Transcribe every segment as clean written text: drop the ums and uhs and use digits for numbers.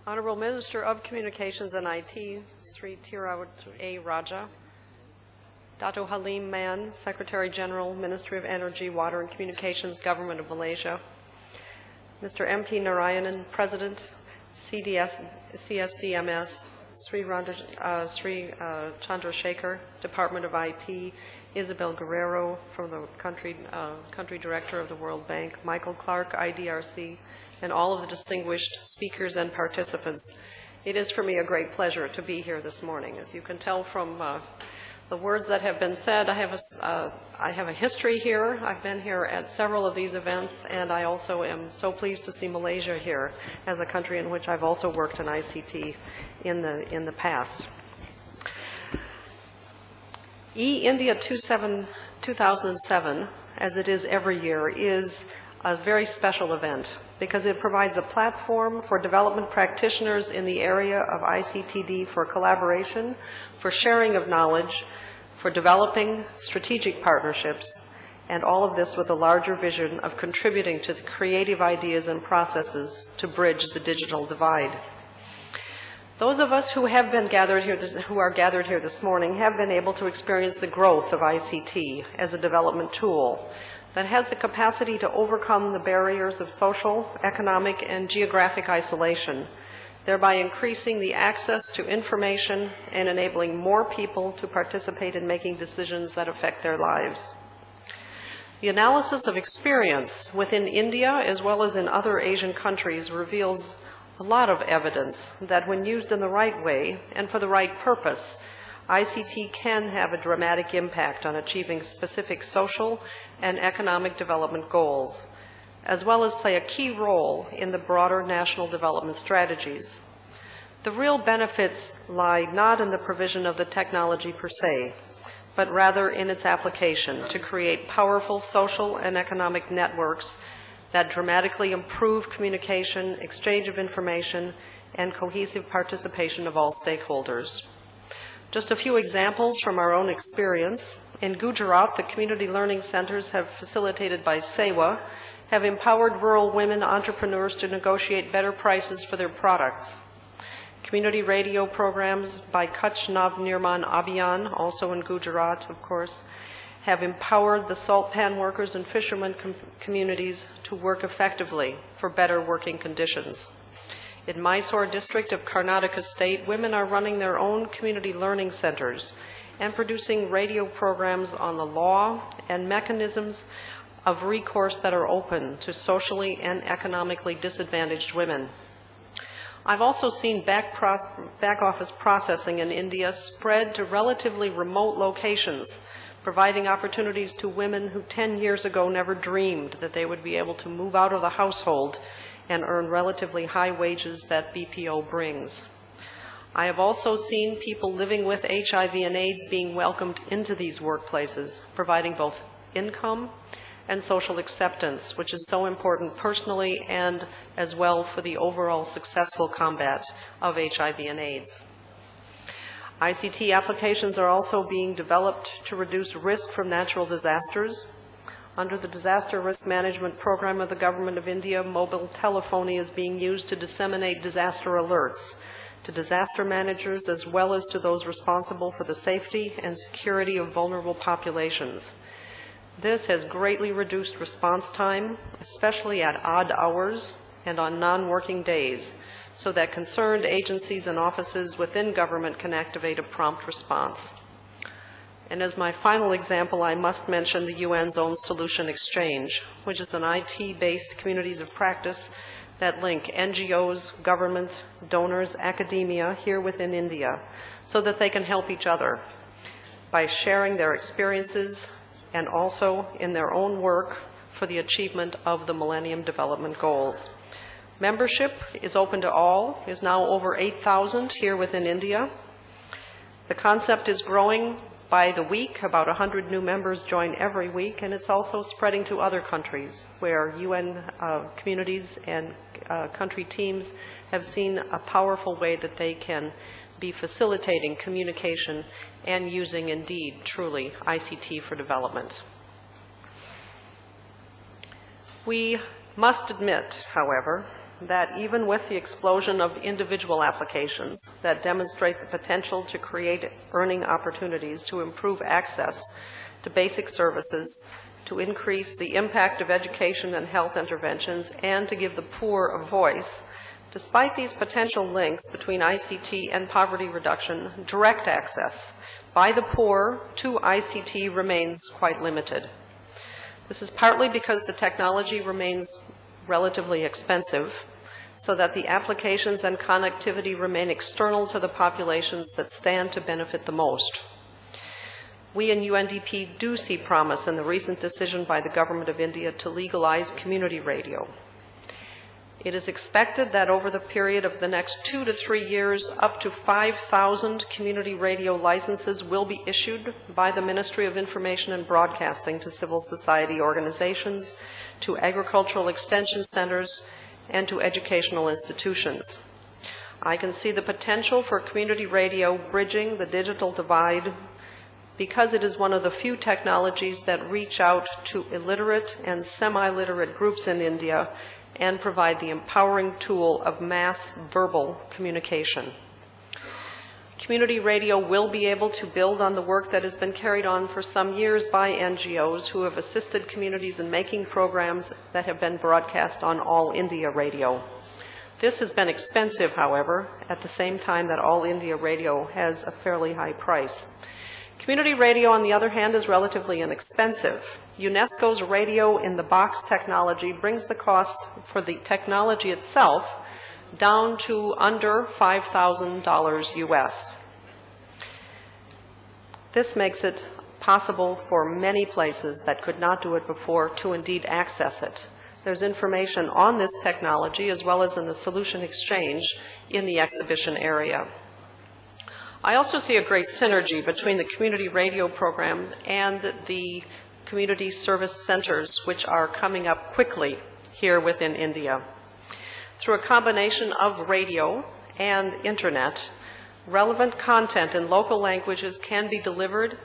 Honorable Minister of Communications and IT, Sri Tiravat A. Raja, Dato Halim Mann, Secretary General, Ministry of Energy, Water and Communications, Government of Malaysia, Mr. M.P. Narayanan, President, CSDMS, Sri Chandrasekhar, Department of IT, Isabel Guerrero from the country director of the World Bank, Michael Clark, IDRC, and all of the distinguished speakers and participants. It is for me a great pleasure to be here this morning. As you can tell from the words that have been said, I have a history here. I've been here at several of these events, and I also am so pleased to see Malaysia here as a country in which I've also worked in ICT in the past. E-India 2007, as it is every year, is a very special event because it provides a platform for development practitioners in the area of ICTD for collaboration, for sharing of knowledge, for developing strategic partnerships, and all of this with a larger vision of contributing to the creative ideas and processes to bridge the digital divide. Those of us who have been gathered here, who are gathered here this morning, have been able to experience the growth of ICT as a development tool that has the capacity to overcome the barriers of social, economic, and geographic isolation, thereby increasing the access to information and enabling more people to participate in making decisions that affect their lives. The analysis of experience within India as well as in other Asian countries reveals a lot of evidence that when used in the right way and for the right purpose, ICT can have a dramatic impact on achieving specific social and economic development goals, as well as play a key role in the broader national development strategies. The real benefits lie not in the provision of the technology per se, but rather in its application to create powerful social and economic networks that dramatically improve communication, exchange of information, and cohesive participation of all stakeholders. Just a few examples from our own experience. In Gujarat, the community learning centers facilitated by SEWA have empowered rural women entrepreneurs to negotiate better prices for their products. Community radio programs by Kutch Nav Nirman Abhiyan, also in Gujarat, of course, have empowered the salt pan workers and fishermen communities to work effectively for better working conditions. In Mysore district of Karnataka state, women are running their own community learning centers and producing radio programs on the law and mechanisms of recourse that are open to socially and economically disadvantaged women. I've also seen back office processing in India spread to relatively remote locations, providing opportunities to women who 10 years ago never dreamed that they would be able to move out of the household and earn relatively high wages that BPO brings. I have also seen people living with HIV and AIDS being welcomed into these workplaces, providing both income and social acceptance, which is so important personally and as well for the overall successful combat of HIV and AIDS. ICT applications are also being developed to reduce risk from natural disasters. Under the Disaster Risk Management Program of the Government of India, mobile telephony is being used to disseminate disaster alerts to disaster managers as well as to those responsible for the safety and security of vulnerable populations. This has greatly reduced response time, especially at odd hours and on non-working days, so that concerned agencies and offices within government can activate a prompt response. And as my final example, I must mention the UN's own Solution Exchange, which is an IT-based communities of practice that link NGOs, government, donors, academia here within India, so that they can help each other by sharing their experiences and also in their own work for the achievement of the Millennium Development Goals. Membership is open to all, is now over 8,000 here within India. The concept is growing by the week. About 100 new members join every week, and it's also spreading to other countries where UN communities and country teams have seen a powerful way that they can be facilitating communication and using, indeed, truly, ICT for development. We must admit, however, that even with the explosion of individual applications that demonstrate the potential to create earning opportunities, to improve access to basic services, to increase the impact of education and health interventions, and to give the poor a voice, despite these potential links between ICT and poverty reduction, direct access by the poor to ICT remains quite limited. This is partly because the technology remains relatively expensive, so that the applications and connectivity remain external to the populations that stand to benefit the most. We in UNDP do see promise in the recent decision by the Government of India to legalize community radio. It is expected that over the period of the next 2 to 3 years, up to 5,000 community radio licenses will be issued by the Ministry of Information and Broadcasting to civil society organizations, to agricultural extension centers, and to educational institutions. I can see the potential for community radio bridging the digital divide because it is one of the few technologies that reach out to illiterate and semi-literate groups in India and provide the empowering tool of mass verbal communication. Community radio will be able to build on the work that has been carried on for some years by NGOs who have assisted communities in making programs that have been broadcast on All India Radio. This has been expensive, however, at the same time that All India Radio has a fairly high price. Community radio, on the other hand, is relatively inexpensive. UNESCO's radio in the box technology brings the cost for the technology itself down to under $5,000 US. This makes it possible for many places that could not do it before to indeed access it. There's information on this technology as well as in the solution exchange in the exhibition area. I also see a great synergy between the community radio program and the community service centers, which are coming up quickly here within India. Through a combination of radio and internet, relevant content in local languages can be delivered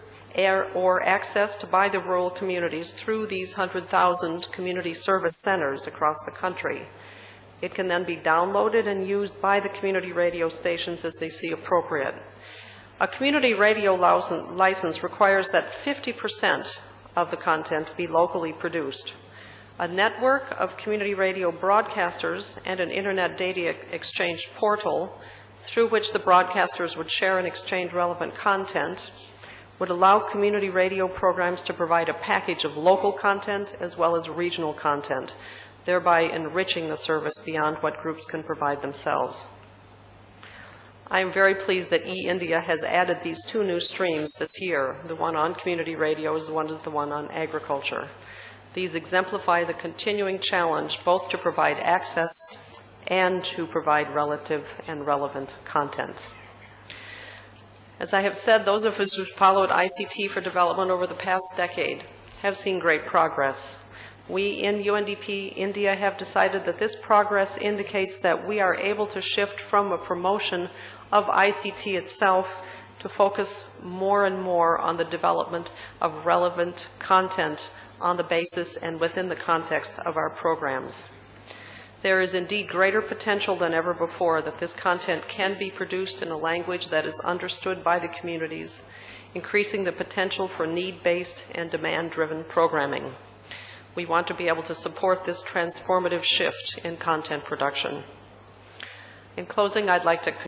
or accessed by the rural communities through these 100,000 community service centers across the country. It can then be downloaded and used by the community radio stations as they see appropriate. A community radio license requires that 50% of the content be locally produced. A network of community radio broadcasters and an internet data exchange portal through which the broadcasters would share and exchange relevant content would allow community radio programs to provide a package of local content as well as regional content, thereby enriching the service beyond what groups can provide themselves. I am very pleased that eIndia has added these 2 new streams this year. The one on community radio is the one on agriculture. These exemplify the continuing challenge both to provide access and to provide relative and relevant content. As I have said, those of us who followed ICT for development over the past decade have seen great progress. We in UNDP India have decided that this progress indicates that we are able to shift from a promotion of ICT itself to focus more and more on the development of relevant content on the basis and within the context of our programs. There is indeed greater potential than ever before that this content can be produced in a language that is understood by the communities, increasing the potential for need-based and demand-driven programming. We want to be able to support this transformative shift in content production. In closing, I'd like to